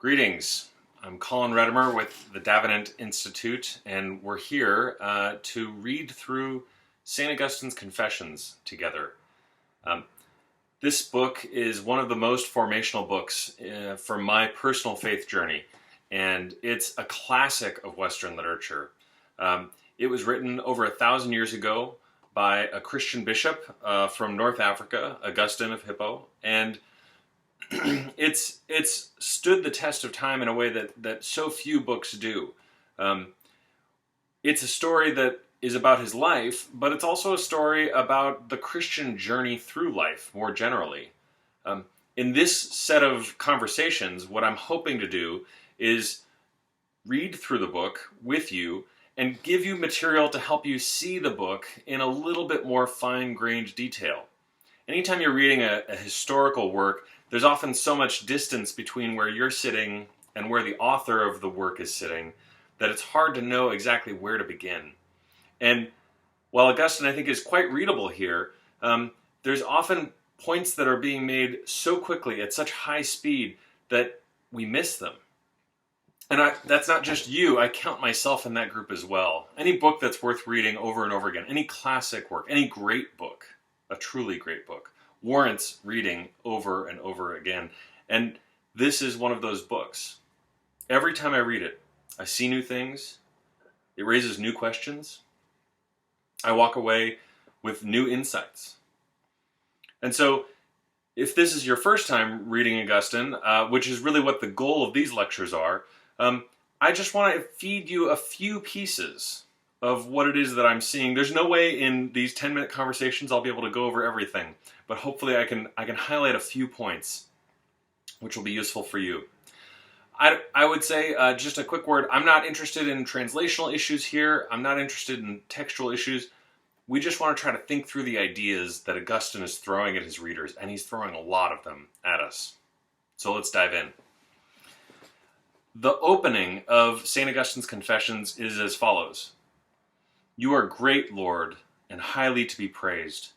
Greetings. I'm Colin Redimer with the Davenant Institute, and we're here to read through St. Augustine's Confessions together. This book is one of the most formational books for my personal faith journey, and it's a classic of Western literature. It was written over 1,000 years ago by a Christian bishop from North Africa, Augustine of Hippo, and it's stood the test of time in a way that so few books do. It's a story that is about his life, but it's also a story about the Christian journey through life more generally. In this set of conversations, what I'm hoping to do is read through the book with you and give you material to help you see the book in a little bit more fine-grained detail. Anytime you're reading a historical work, there's often so much distance between where you're sitting and where the author of the work is sitting that it's hard to know exactly where to begin. And while Augustine, I think, is quite readable here, there's often points that are being made so quickly at such high speed that we miss them. And that's not just you, I count myself in that group as well. Any book that's worth reading over and over again, any classic work, any great book, a truly great book, warrants reading over and over again. And this is one of those books. Every time I read it, I see new things. It raises new questions. I walk away with new insights. And so, if this is your first time reading Augustine, which is really what the goal of these lectures are, I just want to feed you a few pieces of what it is that I'm seeing. There's no way in these 10-minute conversations I'll be able to go over everything, but hopefully I can highlight a few points which will be useful for you. I would say, just a quick word, I'm not interested in translational issues here. I'm not interested in textual issues. We just want to try to think through the ideas that Augustine is throwing at his readers, and he's throwing a lot of them at us. So let's dive in. The opening of St. Augustine's Confessions is as follows. You are great, Lord, and highly to be praised.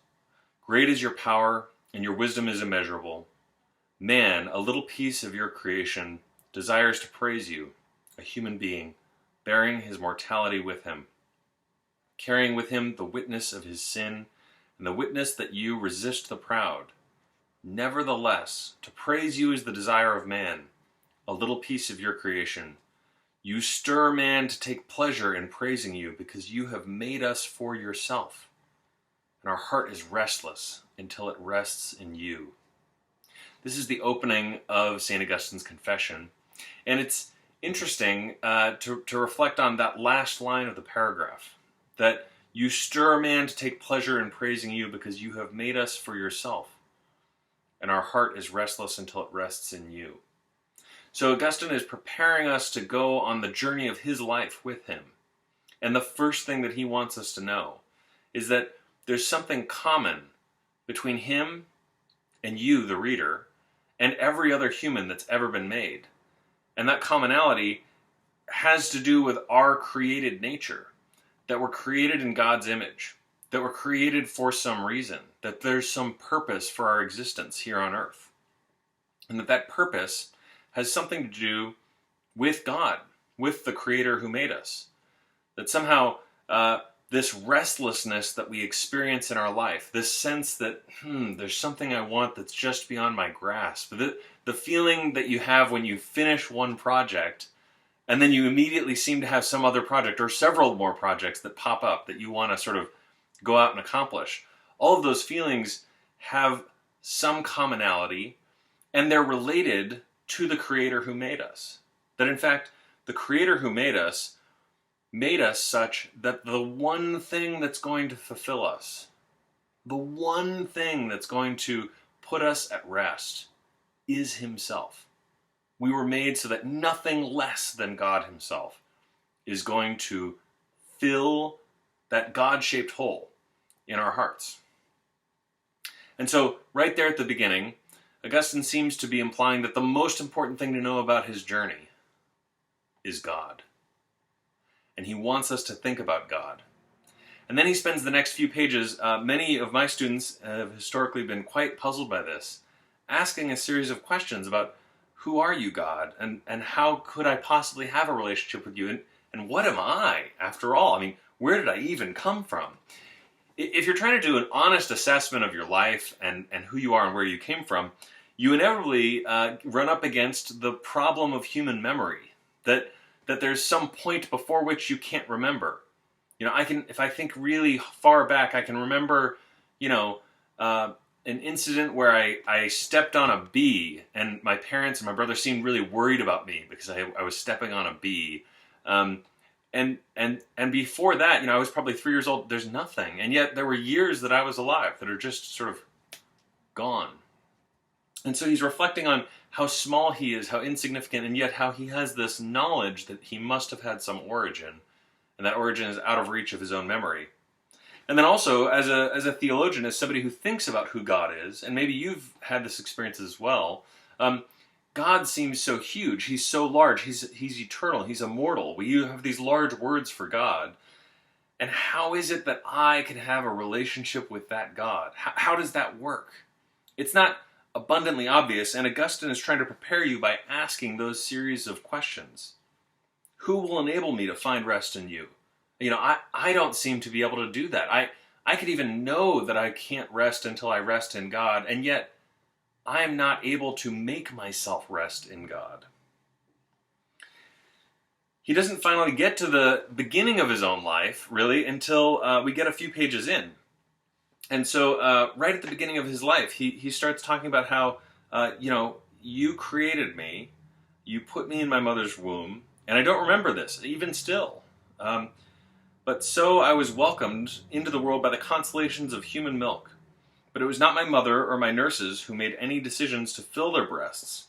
Great is your power, and your wisdom is immeasurable. Man, a little piece of your creation, desires to praise you, a human being, bearing his mortality with him, carrying with him the witness of his sin, and the witness that you resist the proud. Nevertheless, to praise you is the desire of man, a little piece of your creation. You stir man to take pleasure in praising you because you have made us for yourself. And our heart is restless until it rests in you. This is the opening of St. Augustine's Confession. And it's interesting to reflect on that last line of the paragraph. That you stir man to take pleasure in praising you because you have made us for yourself. And our heart is restless until it rests in you. So Augustine is preparing us to go on the journey of his life with him. And the first thing that he wants us to know is that there's something common between him and you, the reader, and every other human that's ever been made. And that commonality has to do with our created nature, that we're created in God's image, that we're created for some reason, that there's some purpose for our existence here on earth. And that purpose has something to do with God, with the Creator who made us. That somehow this restlessness that we experience in our life, this sense that, there's something I want that's just beyond my grasp, the feeling that you have when you finish one project, and then you immediately seem to have some other project, or several more projects that pop up that you want to sort of go out and accomplish. All of those feelings have some commonality, and they're related to the Creator who made us. That in fact, the Creator who made us such that the one thing that's going to fulfill us, the one thing that's going to put us at rest, is Himself. We were made so that nothing less than God Himself is going to fill that God-shaped hole in our hearts. And so, right there at the beginning, Augustine seems to be implying that the most important thing to know about his journey is God. And he wants us to think about God. And then he spends the next few pages, many of my students have historically been quite puzzled by this, asking a series of questions about who are you, God? And how could I possibly have a relationship with you? And what am I, after all? I mean, where did I even come from? If you're trying to do an honest assessment of your life and who you are and where you came from, you inevitably run up against the problem of human memory, that there's some point before which you can't remember. You know, if I think really far back, I can remember, an incident where I stepped on a bee, and my parents and my brother seemed really worried about me because I was stepping on a bee. And before that, I was probably 3 years old. There's nothing, and yet there were years that I was alive that are just sort of gone. And so he's reflecting on how small he is, how insignificant, and yet how he has this knowledge that he must have had some origin, and that origin is out of reach of his own memory. And then also, as a theologian, as somebody who thinks about who God is, and maybe you've had this experience as well, God seems so huge. He's so large. He's eternal. He's immortal. We have these large words for God. And how is it that I can have a relationship with that God? How does that work? It's not abundantly obvious, and Augustine is trying to prepare you by asking those series of questions. Who will enable me to find rest in you? I don't seem to be able to do that. I could even know that I can't rest until I rest in God, and yet I am not able to make myself rest in God. He doesn't finally get to the beginning of his own life, really, until we get a few pages in. And so right at the beginning of his life, he starts talking about how, you created me, you put me in my mother's womb, and I don't remember this, even still. But so I was welcomed into the world by the consolations of human milk. But it was not my mother or my nurses who made any decisions to fill their breasts,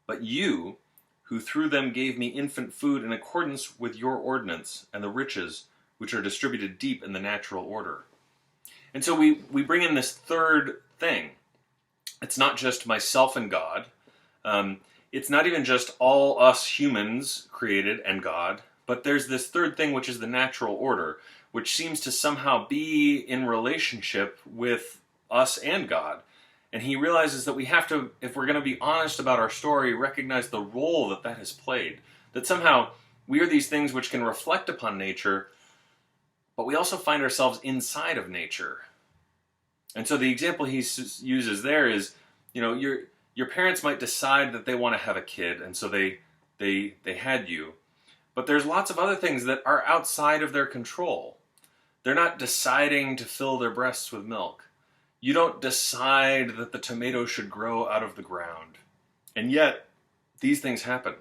but you, who through them gave me infant food in accordance with your ordinance and the riches which are distributed deep in the natural order. And so we bring in this third thing. It's not just myself and God. It's not even just all us humans created and God, but there's this third thing, which is the natural order, which seems to somehow be in relationship with us and God. And he realizes that we have to, if we're going to be honest about our story, recognize the role that has played. That somehow we are these things which can reflect upon nature, but we also find ourselves inside of nature. And so the example he uses there is, your parents might decide that they want to have a kid, and so they had you. But there's lots of other things that are outside of their control. They're not deciding to fill their breasts with milk. You don't decide that the tomato should grow out of the ground. And yet, these things happen.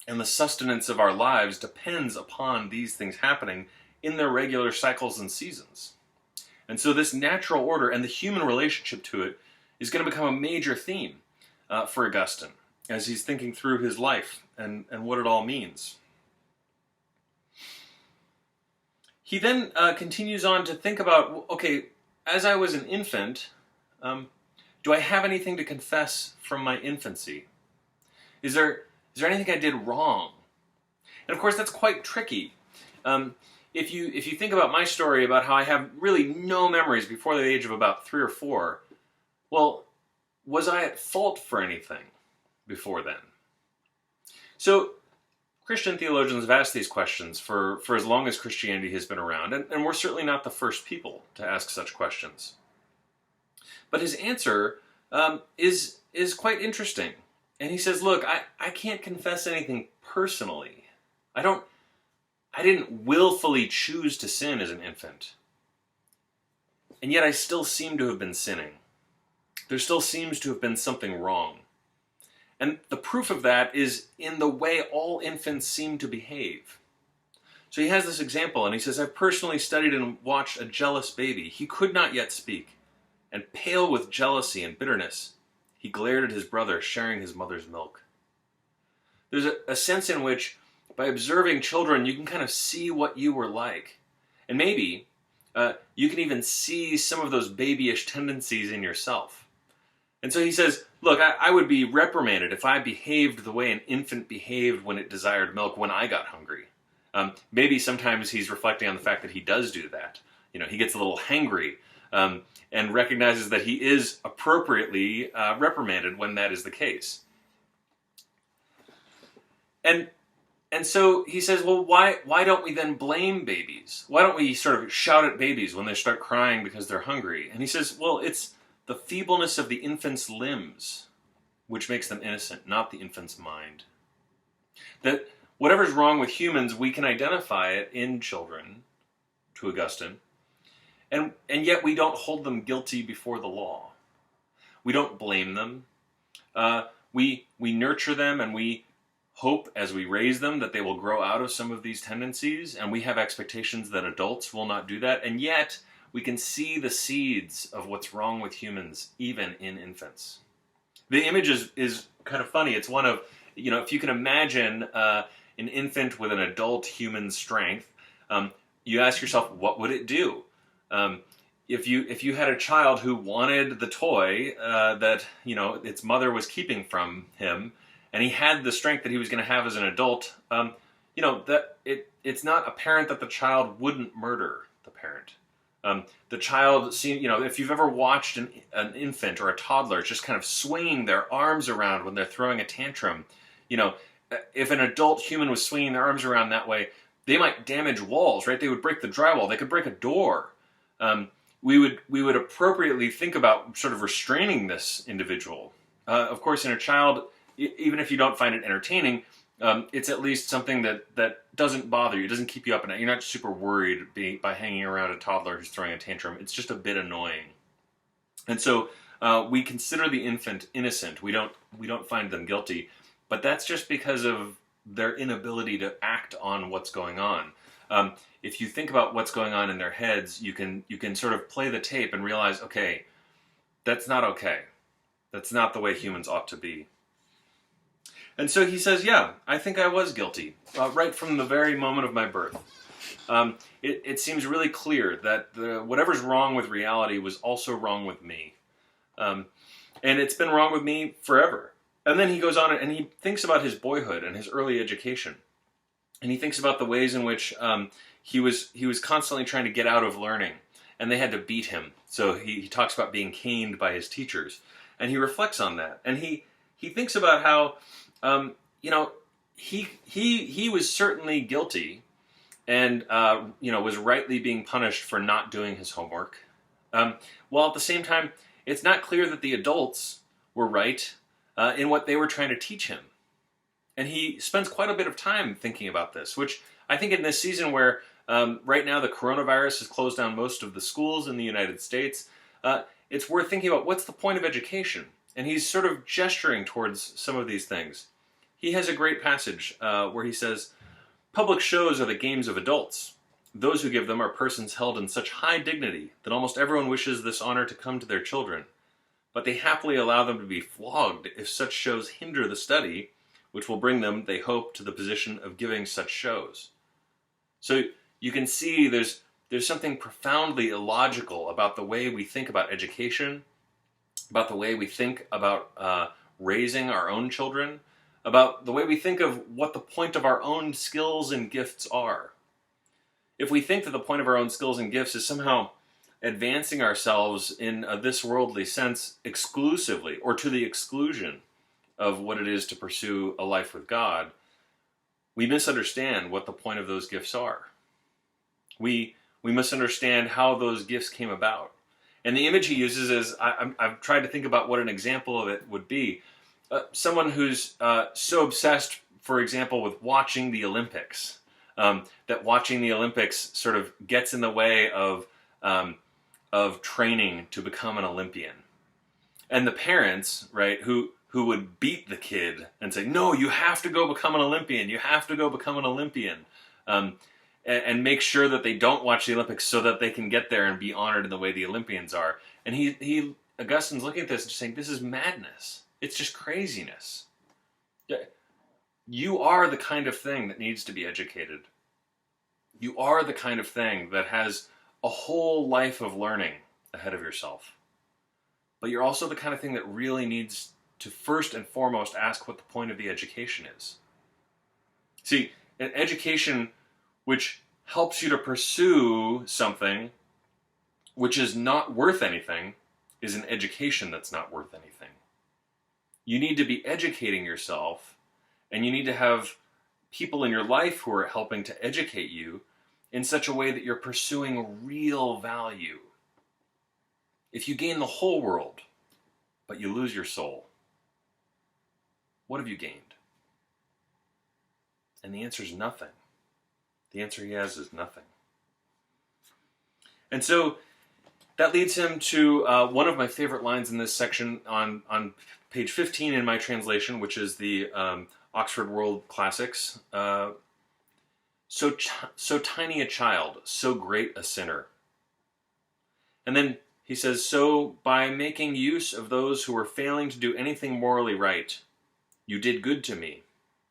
And the sustenance of our lives depends upon these things happening in their regular cycles and seasons. And so this natural order and the human relationship to it is going to become a major theme for Augustine as he's thinking through his life and what it all means. He then continues on to think about, okay, as I was an infant, do I have anything to confess from my infancy? Is there anything I did wrong? And of course, that's quite tricky. If you think about my story about how I have really no memories before the age of about 3 or 4, well, was I at fault for anything before then? So Christian theologians have asked these questions for as long as Christianity has been around, and we're certainly not the first people to ask such questions. But his answer is quite interesting. And he says, look, I can't confess anything personally. I didn't willfully choose to sin as an infant. And yet I still seem to have been sinning. There still seems to have been something wrong. And the proof of that is in the way all infants seem to behave. So he has this example, and he says, I've personally studied and watched a jealous baby. He could not yet speak, and pale with jealousy and bitterness, he glared at his brother sharing his mother's milk. There's a sense in which, by observing children, you can kind of see what you were like. And maybe you can even see some of those babyish tendencies in yourself. And so he says, look, I would be reprimanded if I behaved the way an infant behaved when it desired milk when I got hungry. Maybe sometimes he's reflecting on the fact that he does do that. He gets a little hangry and recognizes that he is appropriately reprimanded when that is the case. And and so he says, well, why don't we then blame babies? Why don't we sort of shout at babies when they start crying because they're hungry? And he says, well, it's the feebleness of the infant's limbs which makes them innocent, not the infant's mind. That whatever's wrong with humans, we can identify it in children, to Augustine, and yet we don't hold them guilty before the law. We don't blame them. We nurture them, and we hope as we raise them that they will grow out of some of these tendencies, and we have expectations that adults will not do that, and yet we can see the seeds of what's wrong with humans even in infants. The image is kind of funny. It's one of, if you can imagine an infant with an adult human strength, you ask yourself, what would it do? If you had a child who wanted the toy that its mother was keeping from him, and he had the strength that he was going to have as an adult, it's not apparent that the child wouldn't murder the parent. The child, if you've ever watched an infant or a toddler just kind of swinging their arms around when they're throwing a tantrum, if an adult human was swinging their arms around that way, they might damage walls, right? They would break the drywall. They could break a door. We would appropriately think about sort of restraining this individual. Of course, in a child, even if you don't find it entertaining, it's at least something that doesn't bother you. It doesn't keep you up at night. You're not super worried by hanging around a toddler who's throwing a tantrum. It's just a bit annoying. And so we consider the infant innocent. We don't find them guilty. But that's just because of their inability to act on what's going on. If you think about what's going on in their heads, you can sort of play the tape and realize, okay, that's not okay. That's not the way humans ought to be. And so he says, yeah, I think I was guilty, right from the very moment of my birth. It seems really clear that whatever's wrong with reality was also wrong with me. And it's been wrong with me forever. And then he goes on and he thinks about his boyhood and his early education. And he thinks about the ways in which he was constantly trying to get out of learning. And they had to beat him. So he talks about being caned by his teachers. And he reflects on that. And he thinks about how he was certainly guilty and, was rightly being punished for not doing his homework. While at the same time, it's not clear that the adults were right in what they were trying to teach him. And he spends quite a bit of time thinking about this, which I think in this season where right now the coronavirus has closed down most of the schools in the United States, it's worth thinking about what's the point of education. And he's sort of gesturing towards some of these things. He has a great passage where he says, "Public shows are the games of adults. Those who give them are persons held in such high dignity that almost everyone wishes this honor to come to their children. But they happily allow them to be flogged if such shows hinder the study, which will bring them, they hope, to the position of giving such shows." So you can see there's something profoundly illogical about the way we think about education, about the way we think about raising our own children, about the way we think of what the point of our own skills and gifts are. If we think that the point of our own skills and gifts is somehow advancing ourselves in a this-worldly sense exclusively, or to the exclusion of what it is to pursue a life with God, we misunderstand what the point of those gifts are. We misunderstand how those gifts came about. And the image he uses is, I've tried to think about what an example of it would be. Someone who's so obsessed, for example, with watching the Olympics, that watching the Olympics sort of gets in the way of training to become an Olympian. And the parents, right, who would beat the kid and say, no, you have to go become an Olympian. You have to go become an Olympian. And make sure that they don't watch the Olympics so that they can get there and be honored in the way the Olympians are. And Augustine's looking at this and just saying, this is madness. It's just craziness. You are the kind of thing that needs to be educated. You are the kind of thing that has a whole life of learning ahead of yourself. But you're also the kind of thing that really needs to first and foremost ask what the point of the education is. See, an education which helps you to pursue something which is not worth anything is an education that's not worth anything. You need to be educating yourself, and you need to have people in your life who are helping to educate you in such a way that you're pursuing real value. If you gain the whole world, but you lose your soul, what have you gained? And the answer is nothing. The answer he has is nothing. And so that leads him to one of my favorite lines in this section on page 15 in my translation, which is the Oxford World Classics. So tiny a child, so great a sinner. And then he says, so by making use of those who were failing to do anything morally right, you did good to me,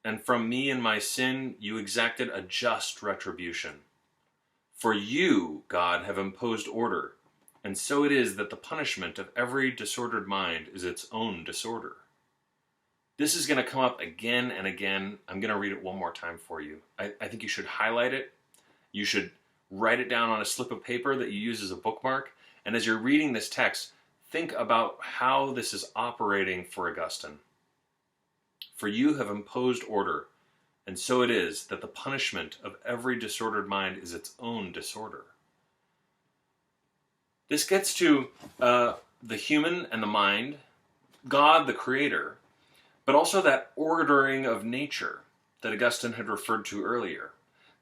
and from me and my sin you exacted a just retribution. For you, God, have imposed order, and so it is that the punishment of every disordered mind is its own disorder. This is going to come up again and again. I'm going to read it one more time for you. I think you should highlight it. You should write it down on a slip of paper that you use as a bookmark. And as you're reading this text, think about how this is operating for Augustine. For you have imposed order, and so it is that the punishment of every disordered mind is its own disorder. This gets to the human and the mind, God the Creator, but also that ordering of nature that Augustine had referred to earlier.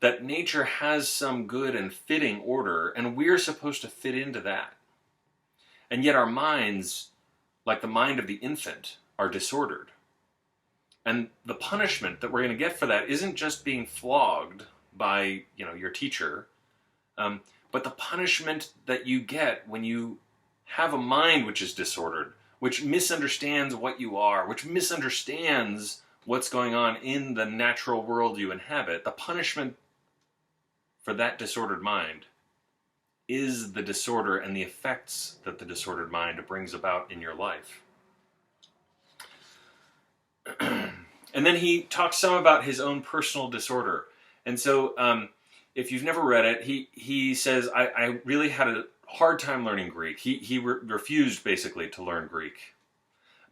That nature has some good and fitting order, and we're supposed to fit into that. And yet our minds, like the mind of the infant, are disordered. And the punishment that we're going to get for that isn't just being flogged by, your teacher, but the punishment that you get when you have a mind which is disordered, which misunderstands what you are, which misunderstands what's going on in the natural world you inhabit. The punishment for that disordered mind is the disorder and the effects that the disordered mind brings about in your life. And then he talks some about his own personal disorder. And so if you've never read it, he says, I really had a hard time learning Greek. He refused basically to learn Greek.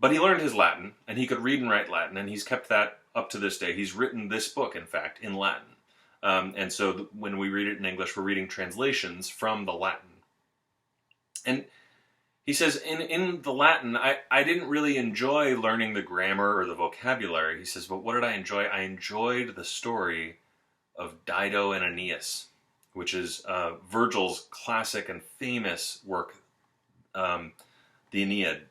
But he learned his Latin, and he could read and write Latin, and he's kept that up to this day. He's written this book, in fact, in Latin. And so when we read it in English, we're reading translations from the Latin. And he says, in the Latin, I didn't really enjoy learning the grammar or the vocabulary. He says, but what did I enjoy? I enjoyed the story of Dido and Aeneas, which is Virgil's classic and famous work, the Aeneid.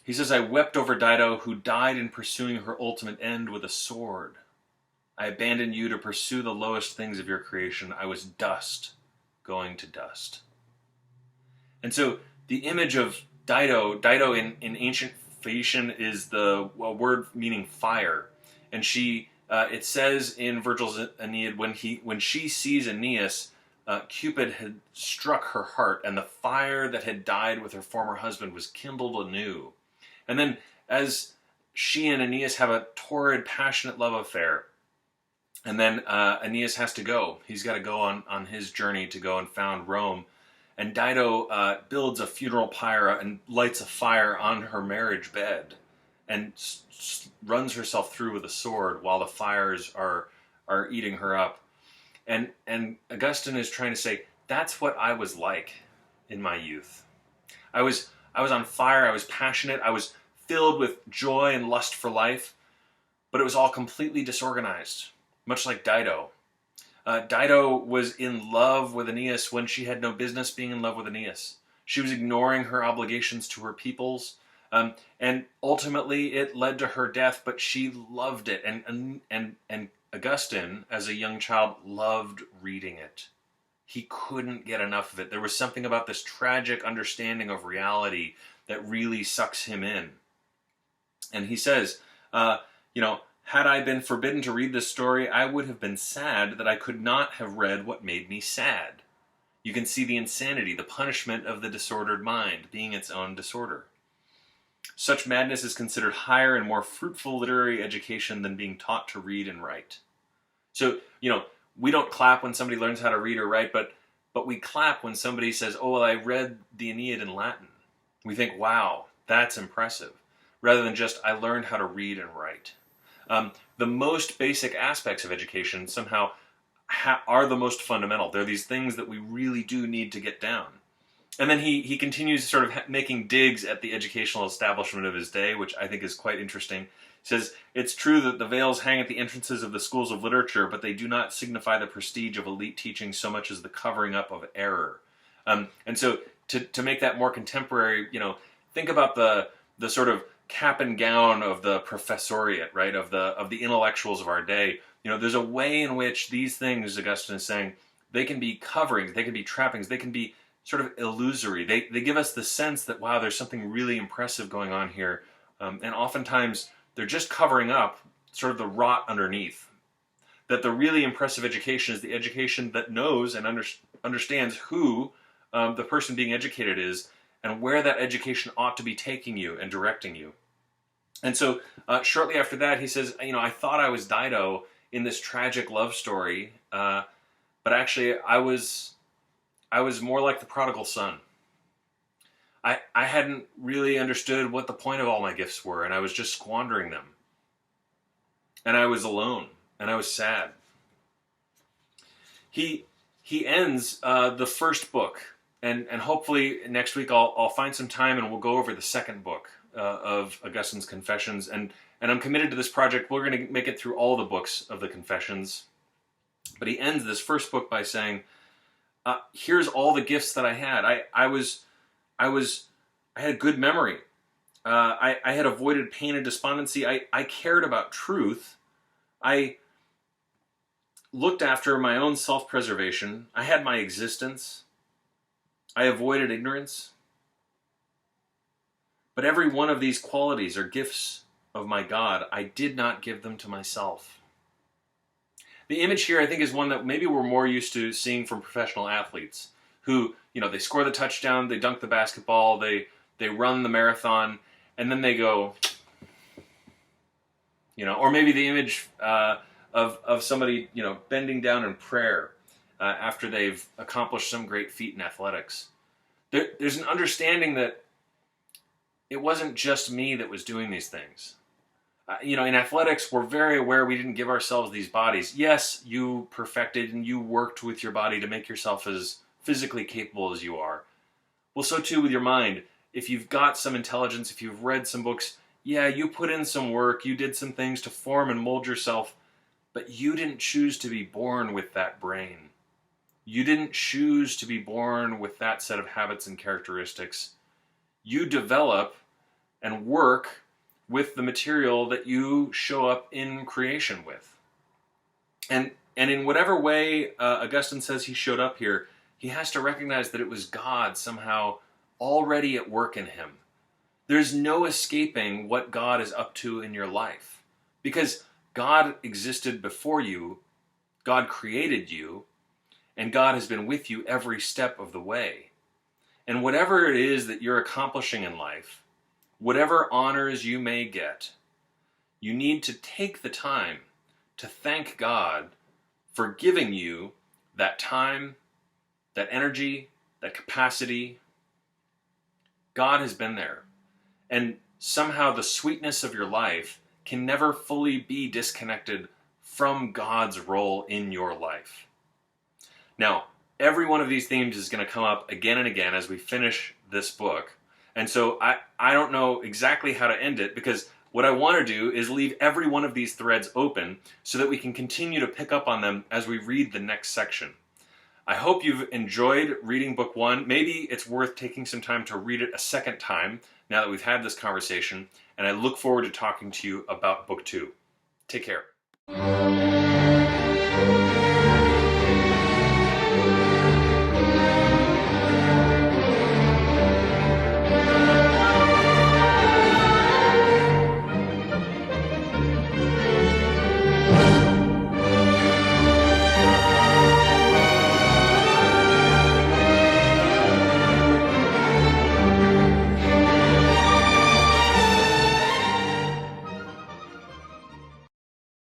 He says, I wept over Dido, who died in pursuing her ultimate end with a sword. I abandoned you to pursue the lowest things of your creation. I was dust, going to dust. And so the image of Dido in ancient Phaeacian is a word meaning fire. And she, it says in Virgil's Aeneid, when she sees Aeneas, Cupid had struck her heart, and the fire that had died with her former husband was kindled anew. And then as she and Aeneas have a torrid, passionate love affair, and then Aeneas has to go. He's got to go on his journey to go and found Rome. And Dido builds a funeral pyre and lights a fire on her marriage bed and runs herself through with a sword while the fires are eating her up. And Augustine is trying to say, that's what I was like in my youth. I was on fire, I was passionate, I was filled with joy and lust for life, but it was all completely disorganized, much like Dido. Dido was in love with Aeneas when she had no business being in love with Aeneas. She was ignoring her obligations to her peoples, and ultimately it led to her death, but she loved it. And Augustine, as a young child, loved reading it. He couldn't get enough of it. There was something about this tragic understanding of reality that really sucks him in. And he says, had I been forbidden to read this story, I would have been sad that I could not have read what made me sad. You can see the insanity, the punishment of the disordered mind, being its own disorder. Such madness is considered higher and more fruitful literary education than being taught to read and write. So, we don't clap when somebody learns how to read or write, but we clap when somebody says, oh, well, I read the Aeneid in Latin. We think, wow, that's impressive, rather than just, I learned how to read and write. The most basic aspects of education somehow are the most fundamental. They're these things that we really do need to get down. And then he continues sort of making digs at the educational establishment of his day, which I think is quite interesting. He says, it's true that the veils hang at the entrances of the schools of literature, but they do not signify the prestige of elite teaching so much as the covering up of error. And so to make that more contemporary, think about the sort of cap and gown of the professoriate, right, of the intellectuals of our day. There's a way in which these things, Augustine is saying, they can be coverings, they can be trappings, they can be sort of illusory. They give us the sense that, wow, there's something really impressive going on here. And oftentimes, they're just covering up sort of the rot underneath. That the really impressive education is the education that knows and understands who the person being educated is and where that education ought to be taking you and directing you. And so shortly after that, he says, I thought I was Dido in this tragic love story, but actually I was more like the prodigal son. I hadn't really understood what the point of all my gifts were, and I was just squandering them. And I was alone, and I was sad. He ends the first book, and hopefully next week I'll find some time and we'll go over the second book of Augustine's Confessions. And I'm committed to this project. We're going to make it through all the books of the Confessions. But he ends this first book by saying, here's all the gifts that I had. I had good memory. I had avoided pain and despondency. I cared about truth. I looked after my own self-preservation. I had my existence. I avoided ignorance. But every one of these qualities are gifts of my God. I did not give them to myself. The image here, I think, is one that maybe we're more used to seeing from professional athletes who, they score the touchdown, they dunk the basketball, they run the marathon, and then they go, or maybe the image of somebody, bending down in prayer after they've accomplished some great feat in athletics. There's an understanding that it wasn't just me that was doing these things. In athletics, we're very aware we didn't give ourselves these bodies. Yes, you perfected and you worked with your body to make yourself as physically capable as you are. Well, so too with your mind. If you've got some intelligence, if you've read some books, yeah, you put in some work, you did some things to form and mold yourself, but you didn't choose to be born with that brain. You didn't choose to be born with that set of habits and characteristics. You develop and work with the material that you show up in creation with. And in whatever way Augustine says he showed up here, he has to recognize that it was God somehow already at work in him. There's no escaping what God is up to in your life. Because God existed before you, God created you, and God has been with you every step of the way. And whatever it is that you're accomplishing in life, whatever honors you may get, you need to take the time to thank God for giving you that time, that energy, that capacity. God has been there. And somehow the sweetness of your life can never fully be disconnected from God's role in your life. Now, every one of these themes is going to come up again and again as we finish this book. And so I don't know exactly how to end it, because what I want to do is leave every one of these threads open so that we can continue to pick up on them as we read the next section. I hope you've enjoyed reading book 1. Maybe it's worth taking some time to read it a second time now that we've had this conversation, and I look forward to talking to you about book 2. Take care.